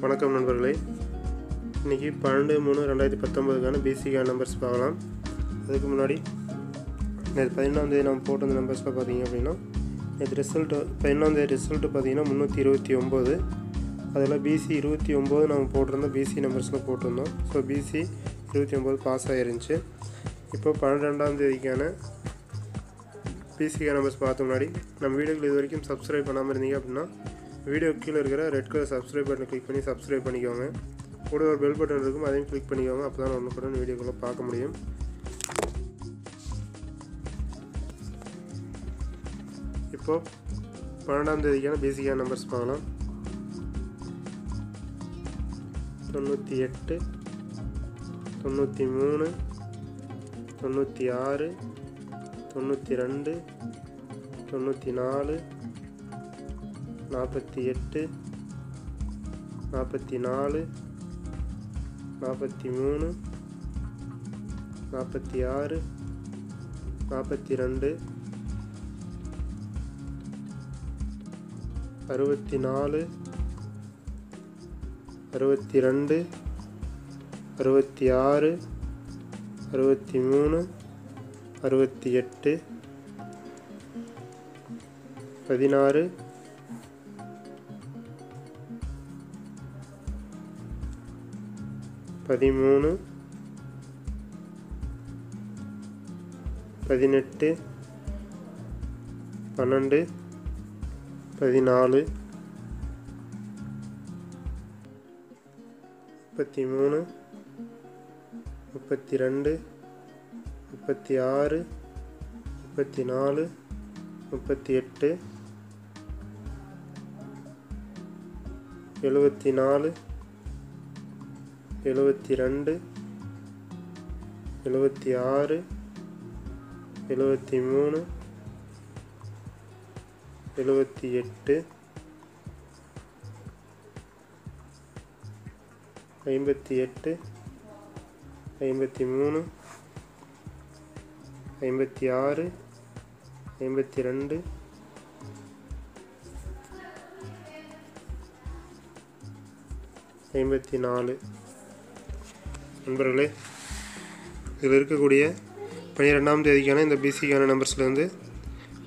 வணக்கம் நண்பர்களே, இன்றைக்கி 12/3/2019 பிசிக்கான நம்பர்ஸ் பார்க்கலாம். அதுக்கு முன்னாடி நேற்று 11ஆம் தேதி நம்ம போட்ட நம்பர்ஸில் பார்த்தீங்க அப்படின்னா, நேற்று ரிசல்ட்டு 11ஆம் தேதி ரிசல்ட்டு பார்த்தீங்கன்னா 329. அதில் பிசி 29 நம்ம போட்டிருந்தோம், பிசி நம்பர்ஸில் போட்டிருந்தோம். ஸோ பிசி 29 பாஸ் ஆகிருந்துச்சு. இப்போ 12ஆம் தேதிக்கான பிசிக்கான நம்பர்ஸ் பார்த்த முன்னாடி நம்ம வீடியோக்கள் இது வரைக்கும் சப்ஸ்கிரைப் பண்ணாமல் இருந்தீங்க அப்படின்னா வீடியோ கீழே இருக்கிற ரெட் கலர் சப்ஸ்கிரைப் பட்டனை கிளிக் பண்ணி சப்ஸ்கிரைப் பண்ணிக்கோங்க. கூட ஒரு பெல் பட்டன் இருக்கும், அதையும் கிளிக் பண்ணிக்கோங்க. அப்போ தான் ஒன்றுக்குடன் வீடியோக்குள்ளே பார்க்க முடியும். இப்போது 12ஆம் தேதிக்கான பேசிக்கான நம்பர்ஸ் பார்க்கலாம். 98, 93, 96, 92, 94, 48, 44, 43, 46, 42, 64, 62, 66, 63, 68, 16, 13, 18, 12, 14, 33, 32, 36, 34, 38, 74, 72, 76, 73, 78, 58, 53, 56, 52, 54. நண்பர்களே, இதில் இருக்கக்கூடிய 12ஆம் தேதிக்கான இந்த பிசிக்கான நம்பர்ஸ்லேருந்து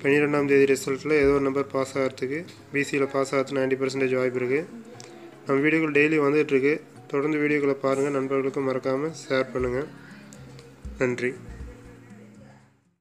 12ஆம் தேதி ரிசல்ட்டில் ஏதோ ஒரு நம்பர் பாஸ் ஆகிறதுக்கு, பிசியில் பாஸ் ஆகிறதுக்கு 90% வாய்ப்பு இருக்குது. நம்ம வீடியோக்கள் டெய்லி வந்துகிட்ருக்கு. தொடர்ந்து வீடியோக்களை பாருங்கள். நண்பர்களுக்கும் மறக்காமல் ஷேர் பண்ணுங்கள். நன்றி.